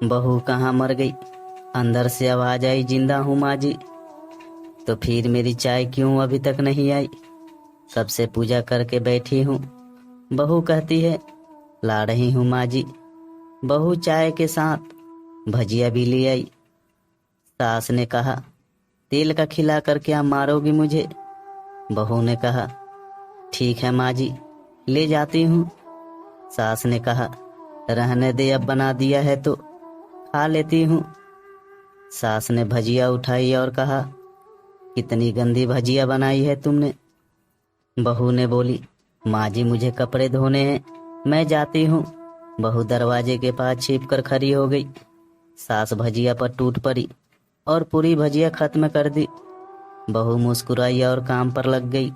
बहू कहाँ मर गई? अंदर से आवाज आई, जिंदा हूँ माँ जी। तो फिर मेरी चाय क्यों अभी तक नहीं आई? सबसे पूजा करके बैठी हूँ। बहू कहती है, ला रही हूँ माँ जी। बहू चाय के साथ भजिया भी ले आई। सास ने कहा, तेल का खिला कर क्या मारोगी मुझे? बहू ने कहा, ठीक है माँ जी, ले जाती हूँ। सास ने कहा, रहने दे, अब बना दिया है तो खा लेती हूँ। सास ने भजिया उठाई और कहा, कितनी गंदी भजिया बनाई है तुमने। बहू ने बोली, माँ जी मुझे कपड़े धोने हैं, मैं जाती हूँ। बहू दरवाजे के पास छिप कर खड़ी हो गई। सास भजिया पर टूट पड़ी और पूरी भजिया खत्म कर दी। बहू मुस्कुराई और काम पर लग गई।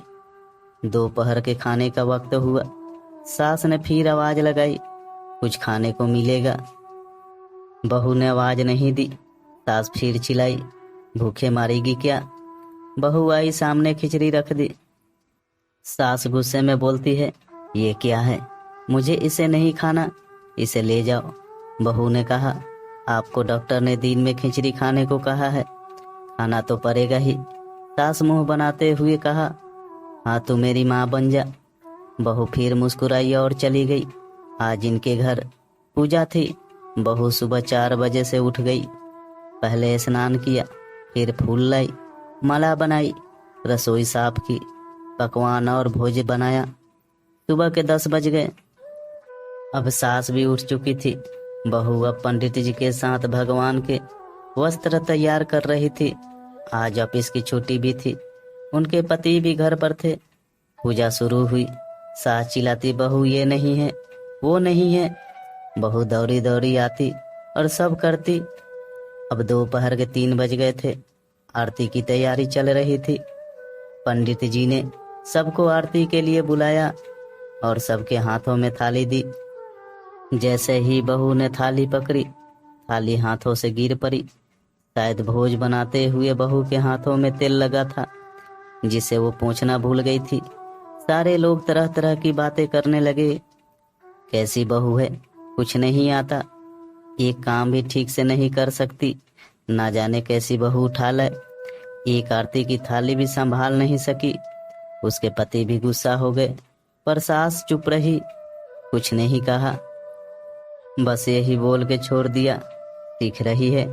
दोपहर के खाने का वक्त हुआ। सास ने फिर आवाज लगाई, कुछ खाने को मिलेगा? बहू ने आवाज नहीं दी। सास फिर चिल्लाई, भूखे मारेगी क्या? बहू आई, सामने खिचड़ी रख दी। सास गुस्से में बोलती है, ये क्या है? मुझे इसे नहीं खाना, इसे ले जाओ। बहू ने कहा, आपको डॉक्टर ने दिन में खिचड़ी खाने को कहा है, खाना तो पड़ेगा ही। सास मुंह बनाते हुए कहा, हाँ तू मेरी माँ बन जा। बहू फिर मुस्कुराई और चली गई। आज इनके घर पूजा थी। बहू सुबह 4 बजे से उठ गई। पहले स्नान किया, फिर फूल लाई, माला बनाई, रसोई साफ की, पकवान और भोज बनाया। सुबह के 10 बज गए। अब सास भी उठ चुकी थी। बहू अब पंडित जी के साथ भगवान के वस्त्र तैयार कर रही थी। आज ऑफिस की छुट्टी भी थी। उनके पति भी घर पर थे। पूजा शुरू हुई। सास चिल्लाती, बहू ये नहीं है, वो नहीं है। बहू दौड़ी दौड़ी आती और सब करती। अब दोपहर के 3 बज गए थे। आरती की तैयारी चल रही थी। पंडित जी ने सबको आरती के लिए बुलाया और सबके हाथों में थाली दी। जैसे ही बहू ने थाली पकड़ी, थाली हाथों से गिर पड़ी। शायद भोज बनाते हुए बहू के हाथों में तेल लगा था, जिसे वो पोंछना भूल गई थी। सारे लोग तरह तरह की बातें करने लगे। कैसी बहू है, कुछ नहीं आता, एक काम भी ठीक से नहीं कर सकती, ना जाने कैसी बहू उठा लाए। एक आरती की थाली भी संभाल नहीं सकी। उसके पति भी गुस्सा हो गए, पर सास चुप रही, कुछ नहीं कहा, बस यही बोल के छोड़ दिया, सीख रही है,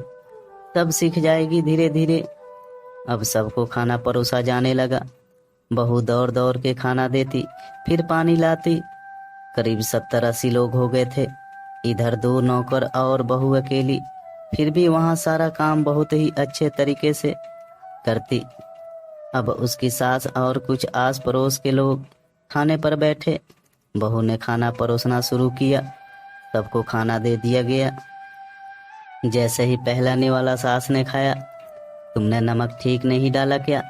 सब सीख जाएगी धीरे धीरे। अब सबको खाना परोसा जाने लगा। बहू दौड़ दौड़ के खाना देती, फिर पानी लाती। करीब 70-80 लोग हो गए थे। इधर 2 नौकर और बहू अकेली। फिर भी वहां सारा काम बहुत ही अच्छे तरीके से करती। अब उसकी सास और कुछ आस पड़ोस के लोग खाने पर बैठे। बहू ने खाना परोसना शुरू किया। सबको खाना दे दिया गया। जैसे ही पहला निवाला सास ने खाया, तुमने नमक ठीक नहीं डाला क्या?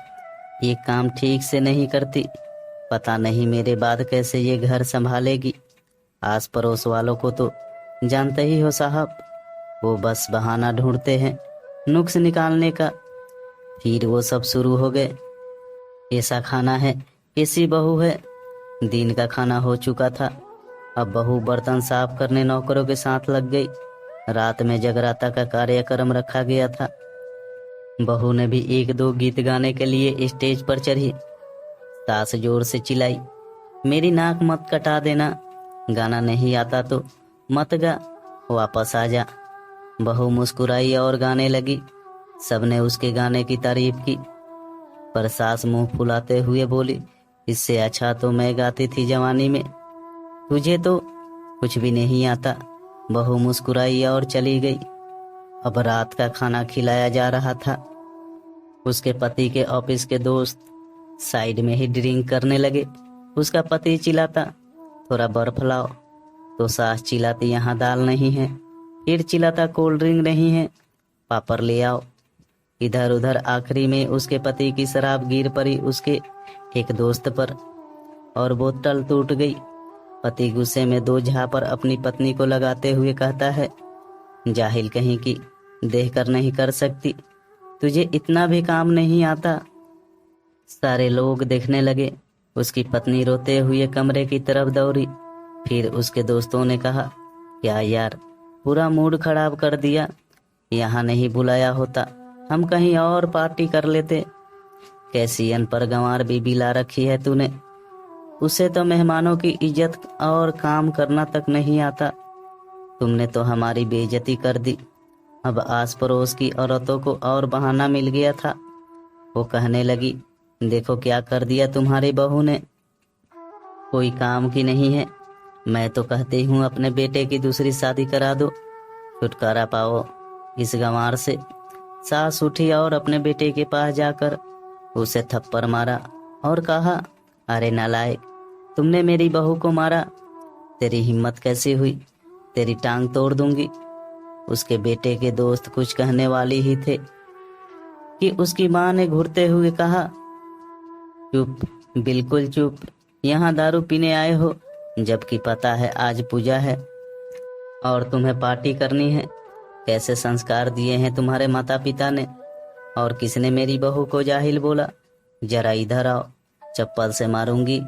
ये काम ठीक से नहीं करती, पता नहीं मेरे बाद कैसे ये घर संभालेगी। आस पड़ोस वालों को तो जानते ही हो साहब, वो बस बहाना ढूंढते हैं नुक्स निकालने का। फिर वो सब शुरू हो गए। ऐसा खाना है, ऐसी बहू है। दिन का खाना हो चुका था। अब बहू बर्तन साफ करने नौकरों के साथ लग गई। रात में जगराता का कार्यक्रम रखा गया था। बहू ने भी 1-2 गीत गाने के लिए स्टेज पर चढ़ी। सास जोर से चिल्लाई, मेरी नाक मत कटा देना, गाना नहीं आता तो मत गा, वापस आ जा। बहू मुस्कुराई और गाने लगी। सबने उसके गाने की तारीफ की, पर सास मुंह फुलाते हुए बोली, इससे अच्छा तो मैं गाती थी जवानी में, तुझे तो कुछ भी नहीं आता। बहू मुस्कुराई और चली गई। अब रात का खाना खिलाया जा रहा था। उसके पति के ऑफिस के दोस्त साइड में ही ड्रिंक करने लगे। उसका पति चिल्लाता, थोड़ा बर्फ लाओ, तो सास चिल्लाती, यहाँ दाल नहीं है। फिर चिल्लाता, कोल्ड ड्रिंक नहीं है, पापड़ ले आओ। इधर उधर आखिरी में उसके पति की शराब गिर पड़ी उसके एक दोस्त पर और बोतल टूट गई। पति गुस्से में 2 झापड़ अपनी पत्नी को लगाते हुए कहता है, जाहिल कहीं की, देख कर नहीं कर सकती, तुझे इतना भी काम नहीं आता। सारे लोग देखने लगे। उसकी पत्नी रोते हुए कमरे की तरफ दौड़ी। फिर उसके दोस्तों ने कहा, क्या यार, पूरा मूड खराब कर दिया। यहाँ नहीं बुलाया होता, हम कहीं और पार्टी कर लेते। कैसी अनपढ़ गंवार बीबी ला रखी है तूने। उसे तो मेहमानों की इज्जत और काम करना तक नहीं आता। तुमने तो हमारी बेइज्जती कर दी। अब आस पड़ोस की औरतों को और बहाना मिल गया था। वो कहने लगी, देखो क्या कर दिया तुम्हारी बहू ने, कोई काम की नहीं है। मैं तो कहती हूँ अपने बेटे की दूसरी शादी करा दो, छुटकारा पाओ इस गंवार से। सास उठी और अपने बेटे के पास जाकर उसे थप्पड़ मारा और कहा, अरे नालायक, तुमने मेरी बहू को मारा, तेरी हिम्मत कैसी हुई, तेरी टांग तोड़ दूंगी। उसके बेटे के दोस्त कुछ कहने वाली ही थे कि उसकी माँ ने घूरते हुए कहा, चुप, बिल्कुल चुप, यहाँ दारू पीने आए हो, जबकि पता है आज पूजा है और तुम्हें पार्टी करनी है। कैसे संस्कार दिए हैं तुम्हारे माता पिता ने। और किसने मेरी बहू को जाहिल बोला। जरा इधर आओ, चप्पल से मारूंगी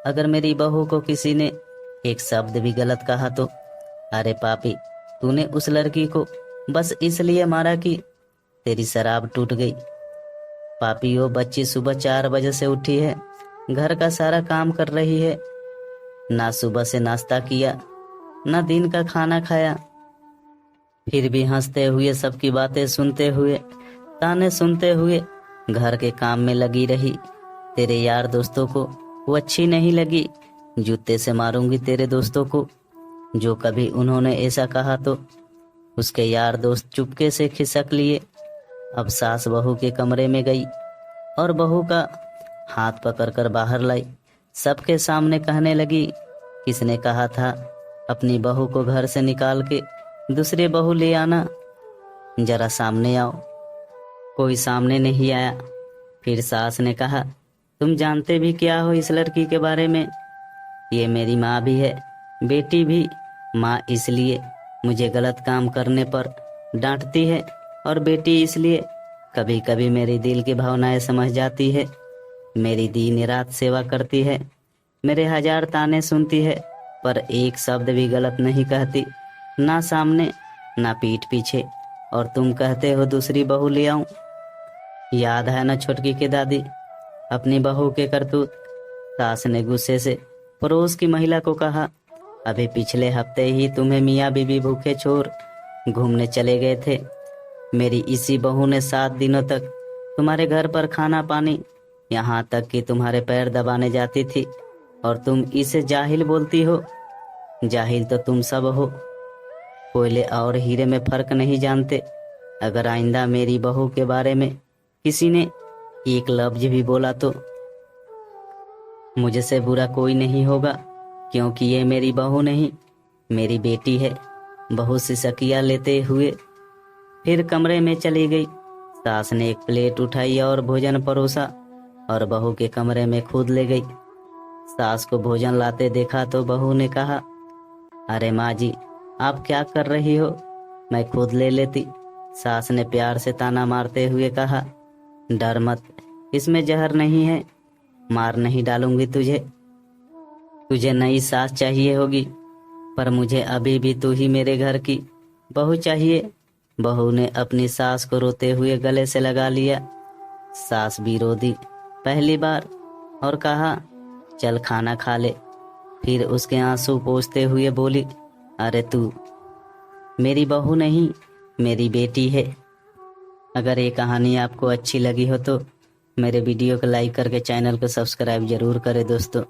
अगर मेरी बहू को किसी ने एक शब्द भी गलत कहा तो। अरे पापी, तूने उस लड़की को बस इसलिए मारा कि तेरी शराब टूट गई। पापी, वो बच्ची सुबह 4 बजे से उठी है, घर का सारा काम कर रही है, ना सुबह से नाश्ता किया, ना दिन का खाना खाया, फिर भी हंसते हुए सबकी बातें सुनते हुए, ताने सुनते हुए घर के काम में लगी रही। तेरे यार दोस्तों को वो अच्छी नहीं लगी। जूते से मारूंगी तेरे दोस्तों को। जो कभी उन्होंने ऐसा कहा तो उसके यार दोस्त चुपके से खिसक लिए। अब सास बहू के कमरे में गई और बहू का हाथ पकड़कर बाहर लाई। सबके सामने कहने लगी, किसने कहा था अपनी बहू को घर से निकाल के दूसरी बहू ले आना, जरा सामने आओ। कोई सामने नहीं आया। फिर सास ने कहा, तुम जानते भी क्या हो इस लड़की के बारे में। ये मेरी माँ भी है, बेटी भी। माँ इसलिए मुझे गलत काम करने पर डांटती है और बेटी इसलिए कभी कभी मेरी दिल की भावनाएं समझ जाती है। मेरी दिन रात सेवा करती है, मेरे 1000 ताने सुनती है, पर एक शब्द भी गलत नहीं कहती, ना सामने ना पीठ पीछे। और तुम कहते हो दूसरी बहू ले आऊं। याद है ना छोटकी की दादी, अपनी बहू के करतूत। सास ने गुस्से से पड़ोस की महिला को कहा, अभी पिछले हफ्ते ही तुम्हें मियाँ बीबी भूखे छोड़ घूमने चले गए थे। मेरी इसी बहू ने 7 दिनों तक तुम्हारे घर पर खाना पानी, यहाँ तक कि तुम्हारे पैर दबाने जाती थी, और तुम इसे जाहिल बोलती हो। जाहिल तो तुम सब हो, कोयले और हीरे में फर्क नहीं जानते। अगर आइंदा मेरी बहू के बारे में किसी ने एक लफ्ज भी बोला तो मुझसे बुरा कोई नहीं होगा, क्योंकि ये मेरी बहू नहीं, मेरी बेटी है। बहू सिसकिया लेते हुए फिर कमरे में चली गई। सास ने एक प्लेट उठाई और भोजन परोसा और बहू के कमरे में खुद ले गई। सास को भोजन लाते देखा तो बहू ने कहा, अरे माँ जी, आप क्या कर रही हो, मैं खुद ले लेती। सास ने प्यार से ताना मारते हुए कहा, डर मत, इसमें जहर नहीं है, मार नहीं डालूंगी तुझे। तुझे नई सास चाहिए होगी, पर मुझे अभी भी तू ही मेरे घर की बहू चाहिए। बहू ने अपनी सास को रोते हुए गले से लगा लिया। सास भी रो दी पहली बार और कहा, चल खाना खा ले। फिर उसके आंसू पोंछते हुए बोली, अरे तू मेरी बहू नहीं, मेरी बेटी है। अगर ये कहानी आपको अच्छी लगी हो तो मेरे वीडियो को लाइक करके चैनल को सब्सक्राइब जरूर करें दोस्तों।